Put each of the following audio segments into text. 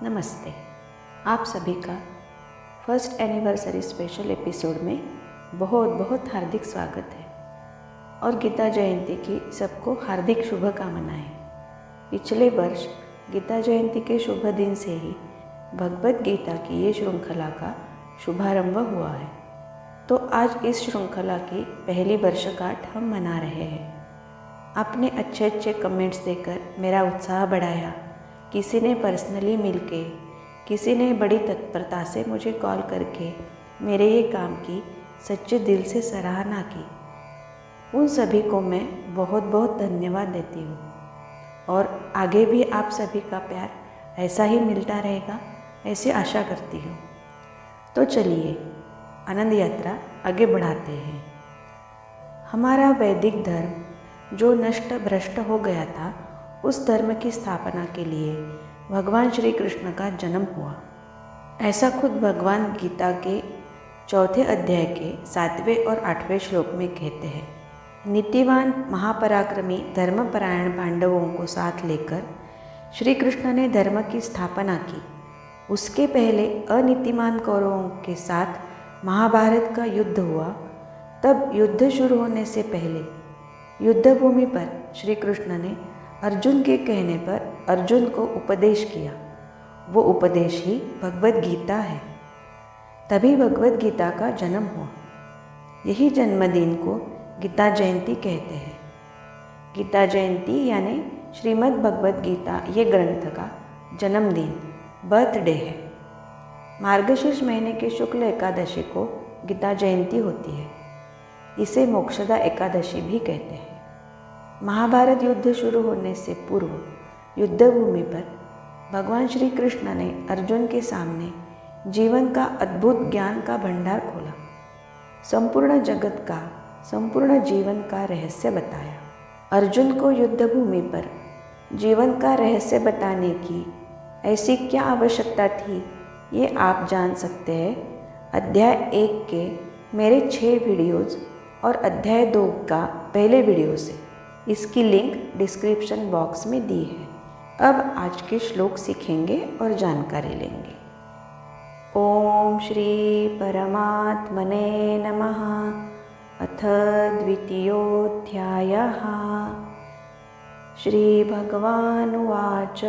नमस्ते। आप सभी का फर्स्ट एनिवर्सरी स्पेशल एपिसोड में बहुत बहुत हार्दिक स्वागत है और गीता जयंती की सबको हार्दिक शुभकामनाएं। पिछले वर्ष गीता जयंती के शुभ दिन से ही भगवद गीता की ये श्रृंखला का शुभारंभ हुआ है, तो आज इस श्रृंखला की पहली वर्षगांठ हम मना रहे हैं। आपने अच्छे अच्छे कमेंट्स देकर मेरा उत्साह बढ़ाया। किसी ने पर्सनली मिलके, किसी ने बड़ी तत्परता से मुझे कॉल करके मेरे ये काम की सच्चे दिल से सराहना की। उन सभी को मैं बहुत बहुत धन्यवाद देती हूँ और आगे भी आप सभी का प्यार ऐसा ही मिलता रहेगा, ऐसी आशा करती हूँ। तो चलिए आनंद यात्रा आगे बढ़ाते हैं। हमारा वैदिक धर्म जो नष्ट भ्रष्ट हो गया था, उस धर्म की स्थापना के लिए भगवान श्री कृष्ण का जन्म हुआ। ऐसा खुद भगवान गीता के 4 अध्याय के 7वें और 8वें श्लोक में कहते हैं। नीतिवान महापराक्रमी धर्मपरायण पांडवों को साथ लेकर श्री कृष्ण ने धर्म की स्थापना की। उसके पहले अनीतिमान कौरवों के साथ महाभारत का युद्ध हुआ। तब युद्ध शुरू होने से पहले युद्धभूमि पर श्री कृष्ण ने अर्जुन के कहने पर अर्जुन को उपदेश किया। वो उपदेश ही भगवद गीता है। तभी भगवद गीता का जन्म हुआ। यही जन्मदिन को गीता जयंती कहते हैं। गीता जयंती यानी श्रीमद् भगवद गीता ये ग्रंथ का जन्मदिन, बर्थडे है। मार्गशीर्ष महीने के शुक्ल एकादशी को गीता जयंती होती है। इसे मोक्षदा एकादशी भी कहते हैं। महाभारत युद्ध शुरू होने से पूर्व युद्धभूमि पर भगवान श्री कृष्ण ने अर्जुन के सामने जीवन का अद्भुत ज्ञान का भंडार खोला। संपूर्ण जगत का, संपूर्ण जीवन का रहस्य बताया। अर्जुन को युद्धभूमि पर जीवन का रहस्य बताने की ऐसी क्या आवश्यकता थी, ये आप जान सकते हैं अध्याय 1 के मेरे 6 वीडियोज़ और अध्याय 2 का पहले वीडियो से। इसकी लिंक डिस्क्रिप्शन बॉक्स में दी है। अब आज के श्लोक सीखेंगे और जानकारी लेंगे। ओम श्री परमात्मने नमः। अथ द्वितीयोऽध्यायः। श्रीभगवानुवाच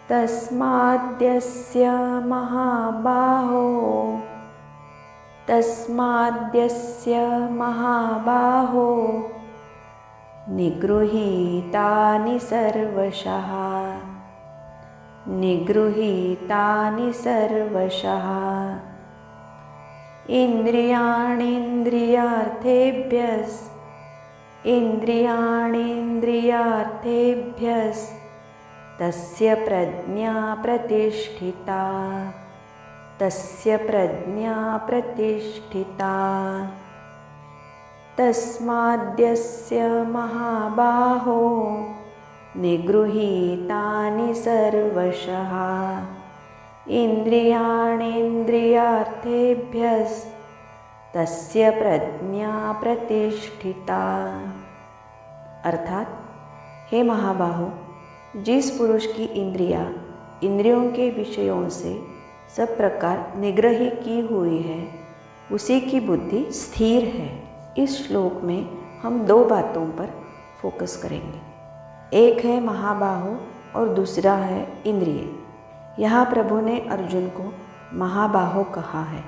तस्माद्यस्य महाबाहो निगृहीतानि सर्वशः इन्द्रियाणीन्द्रियार्थेभ्यस्तस्य प्रज्ञा प्रतिष्ठिता। तस्माद्यस्य महाबाहो निगृहीतानि सर्वशः इन्द्रियाणीन्द्रियार्थेभ्यस्तस्य प्रज्ञा प्रतिष्ठिता। अर्थात, हे महाबाहो, जिस पुरुष की इंद्रियों के विषयों से सब प्रकार निग्रह की हुई है, उसी की बुद्धि स्थिर है। इस श्लोक में हम 2 बातों पर फोकस करेंगे। एक है महाबाहो और दूसरा है इंद्रिय। यहाँ प्रभु ने अर्जुन को महाबाहो कहा है।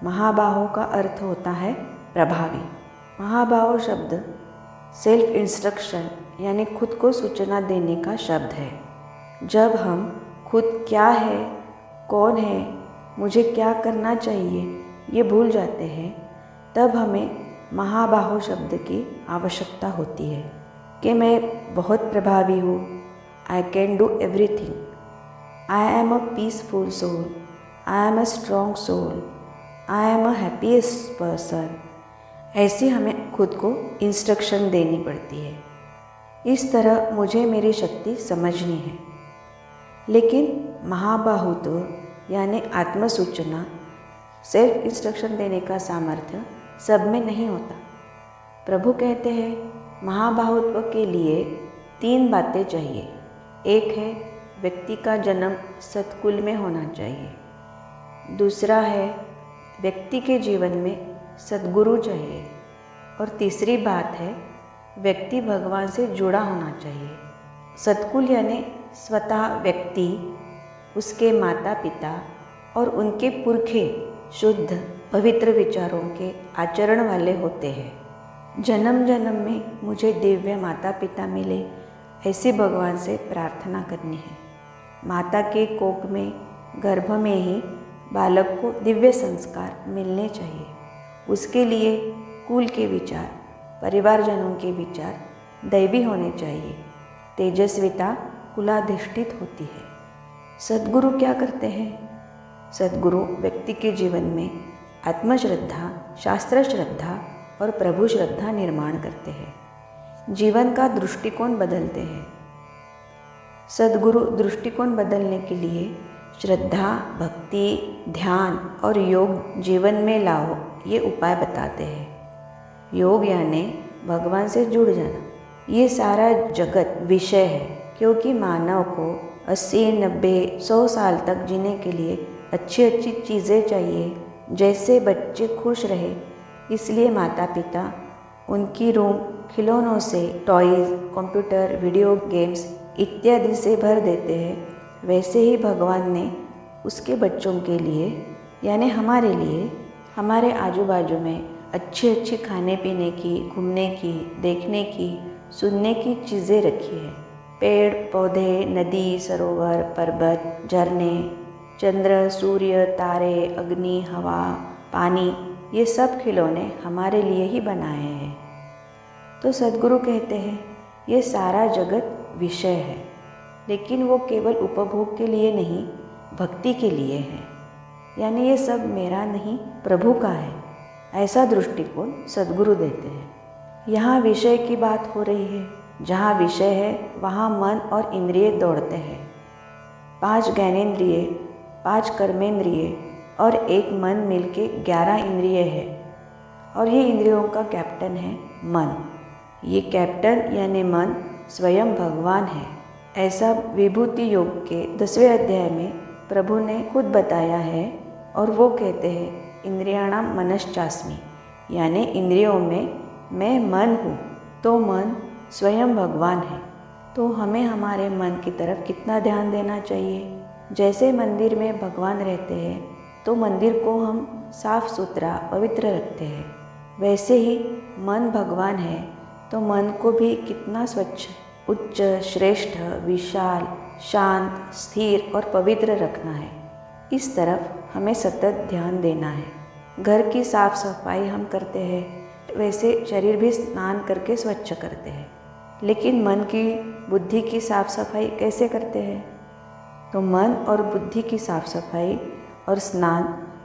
महाबाहो का अर्थ होता है प्रभावी। महाबाहो शब्द सेल्फ इंस्ट्रक्शन यानी खुद को सूचना देने का शब्द है। जब हम खुद क्या है, कौन है, मुझे क्या करना चाहिए, ये भूल जाते हैं, तब हमें महाबाहो शब्द की आवश्यकता होती है कि मैं बहुत प्रभावी हूँ, I can do everything, I am a peaceful soul, I am a strong soul, I am a happiest person. ऐसी हमें खुद को इंस्ट्रक्शन देनी पड़ती है। इस तरह मुझे मेरी शक्ति समझनी है। लेकिन महाबाहुत्व यानी आत्मसूचना, सेल्फ इंस्ट्रक्शन देने का सामर्थ्य सब में नहीं होता। प्रभु कहते हैं महाबाहुत्व के लिए 3 बातें चाहिए। एक है व्यक्ति का जन्म सत्कुल में होना चाहिए। दूसरा है व्यक्ति के जीवन में सद्गुरु चाहिए। और तीसरी बात है व्यक्ति भगवान से जुड़ा होना चाहिए। सत्कुल यानी स्वतः व्यक्ति, उसके माता पिता और उनके पुरखे शुद्ध पवित्र विचारों के आचरण वाले होते हैं। जन्म जन्म में मुझे दिव्य माता पिता मिले, ऐसी भगवान से प्रार्थना करनी है। माता के कोख में, गर्भ में ही बालक को दिव्य संस्कार मिलने चाहिए। उसके लिए कुल के विचार, परिवारजनों के विचार दैवी होने चाहिए। तेजस्विता कुलाधिष्ठित होती है। सद्गुरु क्या करते हैं? सद्गुरु व्यक्ति के जीवन में आत्मश्रद्धा, शास्त्र श्रद्धा और प्रभु श्रद्धा निर्माण करते हैं। जीवन का दृष्टिकोण बदलते हैं। सद्गुरु दृष्टिकोण बदलने के लिए श्रद्धा, भक्ति, ध्यान और योग जीवन में लाओ, ये उपाय बताते हैं। योग यानी भगवान से जुड़ जाना। ये सारा जगत विषय है, क्योंकि मानव को 80, 90, 100 साल तक जीने के लिए अच्छी अच्छी चीज़ें चाहिए। जैसे बच्चे खुश रहे, इसलिए माता पिता उनकी रूम खिलौनों से, टॉयज़, कंप्यूटर, वीडियो गेम्स इत्यादि से भर देते हैं। वैसे ही भगवान ने उसके बच्चों के लिए यानी हमारे लिए हमारे आजू बाजू में अच्छी अच्छी खाने पीने की, घूमने की, देखने की, सुनने की चीज़ें रखी है। पेड़ पौधे, नदी, सरोवर, पर्वत, झरने, चंद्र, सूर्य, तारे, अग्नि, हवा, पानी, ये सब खिलौने हमारे लिए ही बनाए हैं। तो सद्गुरु कहते हैं ये सारा जगत विषय है, लेकिन वो केवल उपभोग के लिए नहीं, भक्ति के लिए है। यानी ये सब मेरा नहीं, प्रभु का है। ऐसा दृष्टिकोण सद्गुरु देते हैं। यहाँ विषय की बात हो रही है। जहाँ विषय है वहाँ मन और इंद्रिय दौड़ते हैं। 5 ज्ञानेंद्रिय, 5 कर्मेंद्रिय और एक मन मिलके 11 इंद्रिय है। और ये इंद्रियों का कैप्टन है मन। ये कैप्टन यानी मन स्वयं भगवान है। ऐसा विभूति योग के 10वें अध्याय में प्रभु ने खुद बताया है। और वो कहते हैं इंद्रियाणाम मनश्चास्मि, यानी इंद्रियों में मैं मन हूँ। तो मन स्वयं भगवान है। तो हमें हमारे मन की तरफ कितना ध्यान देना चाहिए। जैसे मंदिर में भगवान रहते हैं तो मंदिर को हम साफ सुथरा पवित्र रखते हैं, वैसे ही मन भगवान है तो मन को भी कितना स्वच्छ, उच्च, श्रेष्ठ, विशाल, शांत, स्थिर और पवित्र रखना है। इस तरफ हमें सतत ध्यान देना है। घर की साफ सफाई हम करते हैं, वैसे शरीर भी स्नान करके स्वच्छ करते हैं। लेकिन मन की, बुद्धि की साफ सफाई कैसे करते हैं? तो मन और बुद्धि की साफ सफाई और स्नान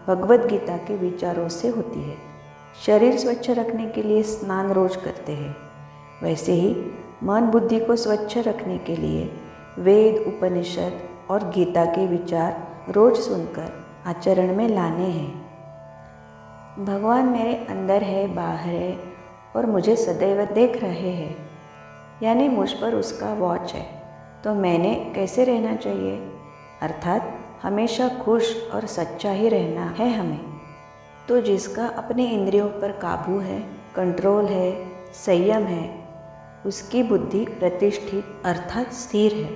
भगवद गीता के विचारों से होती है। शरीर स्वच्छ रखने के लिए स्नान रोज करते हैं, वैसे ही मन बुद्धि को स्वच्छ रखने के लिए वेद, उपनिषद और गीता के विचार रोज सुनकर आचरण में लाने हैं। भगवान मेरे अंदर है, बाहर है और मुझे सदैव देख रहे हैं, यानी मुझ पर उसका वॉच है। तो मैंने कैसे रहना चाहिए? अर्थात हमेशा खुश और सच्चा ही रहना है हमें। तो जिसका अपने इंद्रियों पर काबू है, कंट्रोल है, संयम है, उसकी बुद्धि प्रतिष्ठित अर्थात स्थिर है।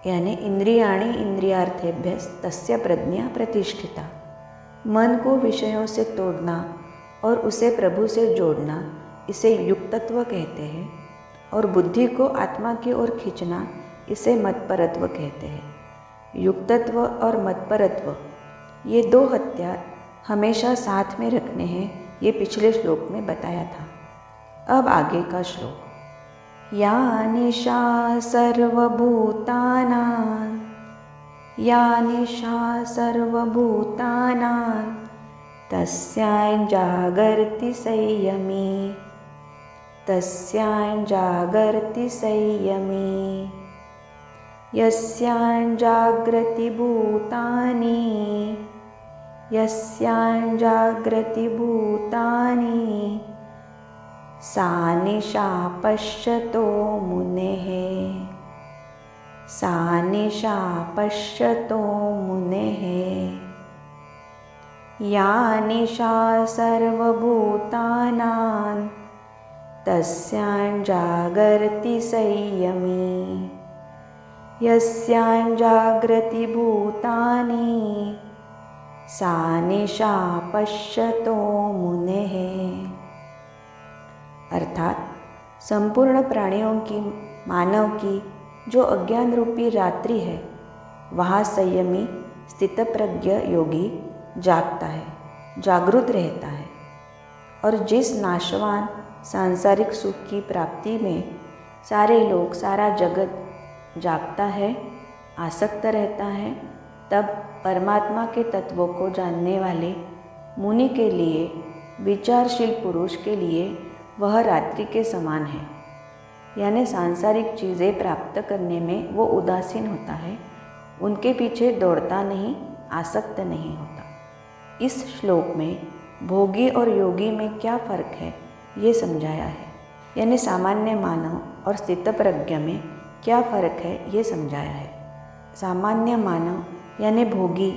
यानी इंद्रियाणि इंद्रियार्थेभ्य तस्य प्रज्ञा प्रतिष्ठिता। मन को विषयों से तोड़ना और उसे प्रभु से जोड़ना, इसे युक्तत्व कहते हैं। और बुद्धि को आत्मा की ओर खींचना, इसे मत्परत्व कहते हैं। युक्तत्व और मत्परत्व, ये 2 हथियार हमेशा साथ में रखने हैं। ये पिछले श्लोक में बताया था। अब आगे का श्लोक। या निशा सर्वभूतानां, या निशा सर्वभूतानां तस्यां जागर्ति संयमी, तस्यां जागर्ति संयमी। यस्यां जागृति भूतानि, यस्यां जागृति भूतानि सा निशा पश्यतो मुनेः। सा निशा पश्यतो मुनेः या निशा सर्वभूतानां तस्यां जागर्ति संयमी यस्यां जागृति भूतानि सा निशा पश्यतो मुनेः। अर्थात संपूर्ण प्राणियों की, मानव की जो अज्ञान रूपी रात्रि है, वहाँ संयमी स्थितप्रज्ञ योगी जागता है, जागृत रहता है। और जिस नाशवान सांसारिक सुख की प्राप्ति में सारे लोग, सारा जगत जागता है, आसक्त रहता है, तब परमात्मा के तत्वों को जानने वाले मुनि के लिए, विचारशील पुरुष के लिए वह रात्रि के समान है। यानी सांसारिक चीज़ें प्राप्त करने में वो उदासीन होता है, उनके पीछे दौड़ता नहीं, आसक्त नहीं होता। इस श्लोक में भोगी और योगी में क्या फ़र्क है ये समझाया है। यानी सामान्य मानव और स्थितप्रज्ञ में क्या फ़र्क है ये समझाया है। सामान्य मानव यानी भोगी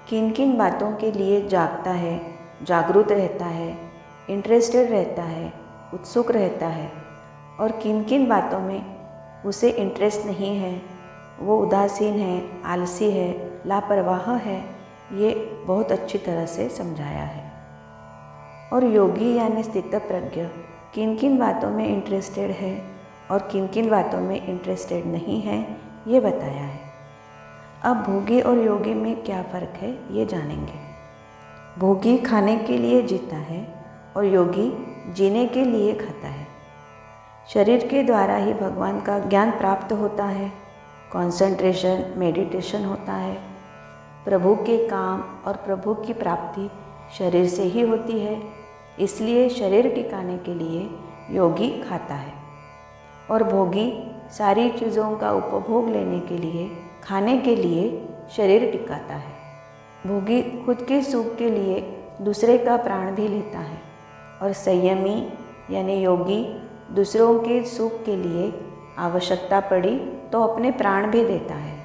किन किन बातों के लिए जागता है, जागरूक रहता है, इंटरेस्टेड रहता है, उत्सुक रहता है, और किन किन बातों में उसे इंटरेस्ट नहीं है, वो उदासीन है, आलसी है, लापरवाह है, ये बहुत अच्छी तरह से समझाया है। और योगी यानी स्थितप्रज्ञ किन किन बातों में इंटरेस्टेड है और किन किन बातों में इंटरेस्टेड नहीं है ये बताया है। अब भोगी और योगी में क्या फ़र्क है ये जानेंगे। भोगी खाने के लिए जीता है और योगी जीने के लिए खाता है। शरीर के द्वारा ही भगवान का ज्ञान प्राप्त होता है, कंसंट्रेशन, मेडिटेशन होता है। प्रभु के काम और प्रभु की प्राप्ति शरीर से ही होती है, इसलिए शरीर टिकाने के लिए योगी खाता है। और भोगी सारी चीज़ों का उपभोग लेने के लिए, खाने के लिए शरीर टिकाता है। भोगी खुद के सुख के लिए दूसरे का प्राण भी लेता है, और संयमी यानी योगी दूसरों के सुख के लिए आवश्यकता पड़ी तो अपने प्राण भी देता है।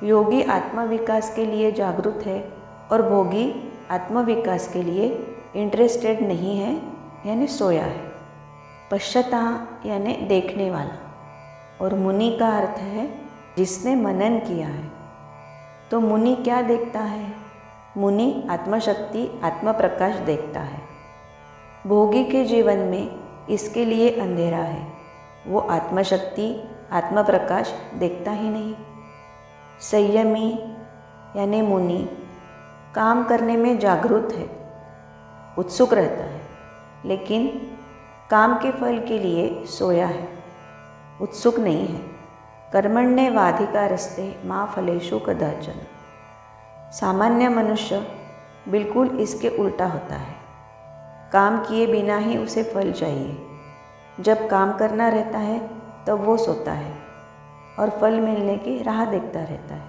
योगी आत्मविकास के लिए जागरूक है और भोगी आत्मविकास के लिए इंटरेस्टेड नहीं है, यानी सोया है। पश्यता यानी देखने वाला, और मुनि का अर्थ है जिसने मनन किया है। तो मुनि क्या देखता है? मुनि आत्मशक्ति, आत्मप्रकाश देखता है। भोगी के जीवन में इसके लिए अंधेरा है, वो आत्मशक्ति, आत्मप्रकाश देखता ही नहीं। संयमी यानी मुनि काम करने में जागरूक है, उत्सुक रहता है, लेकिन काम के फल के लिए सोया है, उत्सुक नहीं है। कर्मण्येवाधिकारस्ते मा फलेषु कदाचन। सामान्य मनुष्य बिल्कुल इसके उल्टा होता है। काम किए बिना ही उसे फल चाहिए। जब काम करना रहता है तब वो सोता है और फल मिलने की राह देखता रहता है।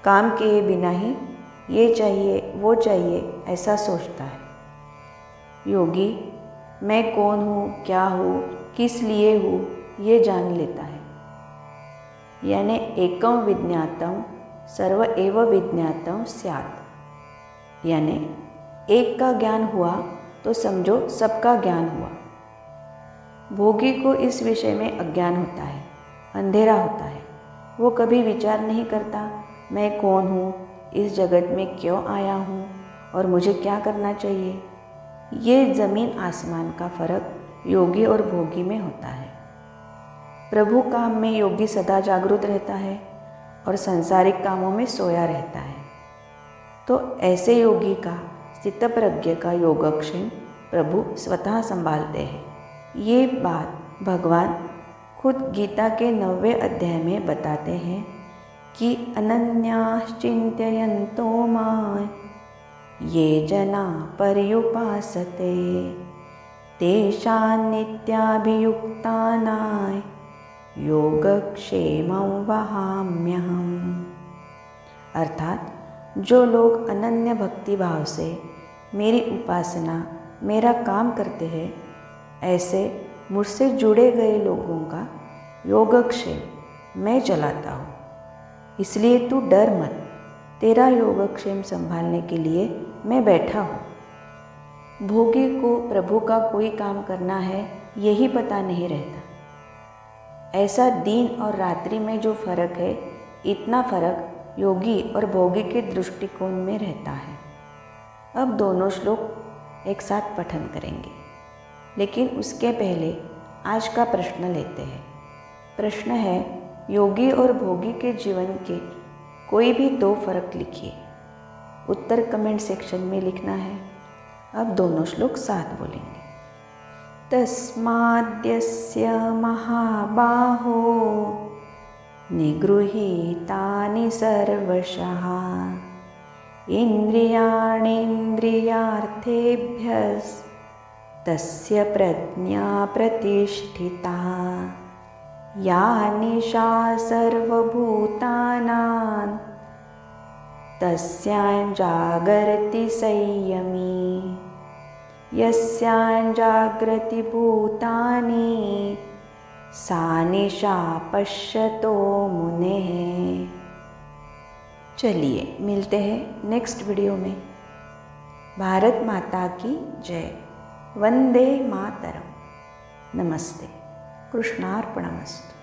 काम किए बिना ही ये चाहिए, वो चाहिए, ऐसा सोचता है। योगी मैं कौन हूँ, क्या हूँ, किस लिए हूँ, ये जान लेता है। यानी एकम विज्ञातम सर्व एव विज्ञातम स्यात्। यानी एक का ज्ञान हुआ तो समझो सबका ज्ञान हुआ। भोगी को इस विषय में अज्ञान होता है, अंधेरा होता है। वो कभी विचार नहीं करता मैं कौन हूँ, इस जगत में क्यों आया हूँ और मुझे क्या करना चाहिए। ये ज़मीन आसमान का फ़र्क योगी और भोगी में होता है। प्रभु काम में योगी सदा जागरूक रहता है और सांसारिक कामों में सोया रहता है। तो ऐसे योगी का, स्थितप्रज्ञ का योगक्षेम प्रभु स्वतः संभालते हैं। ये बात भगवान खुद गीता के 9वें अध्याय में बताते हैं कि अनन्याश्चिन्तयन्तो मां ये जना पर्युपासते तेषां नित्याभियुक्तानां योगक्षेमं वहाम्यहम्। अर्थात जो लोग अनन्य भक्ति भाव से मेरी उपासना, मेरा काम करते हैं, ऐसे मुझसे जुड़े गए लोगों का योगक्षेम मैं चलाता हूँ, इसलिए तू डर मत। तेरा योगक्षेम संभालने के लिए मैं बैठा हूँ। भोगी को प्रभु का कोई काम करना है यही पता नहीं रहता। ऐसा दिन और रात्रि में जो फर्क है, इतना फर्क योगी और भोगी के दृष्टिकोण में रहता है। अब दोनों श्लोक एक साथ पठन करेंगे, लेकिन उसके पहले आज का प्रश्न लेते हैं। प्रश्न है, योगी और भोगी के जीवन के कोई भी दो फर्क लिखिए। उत्तर कमेंट सेक्शन में लिखना है। अब दोनों श्लोक साथ बोलेंगे। तस्माद्यस्य महाबाहो निगृहीतानि सर्वशः इन्द्रियाणीन्द्रियार्थेभ्यस्तस्य प्रज्ञा प्रतिष्ठिता या निशा सर्वभूतानां तस्यां जागर्ति संयमी यस्यां जागृति भूतानि सा निशा पश्यतो मुनेः। चलिए मिलते हैं नेक्स्ट वीडियो में। भारत माता की जय। वंदे मातरम। नमस्ते। कृष्णार्पणमस्तु।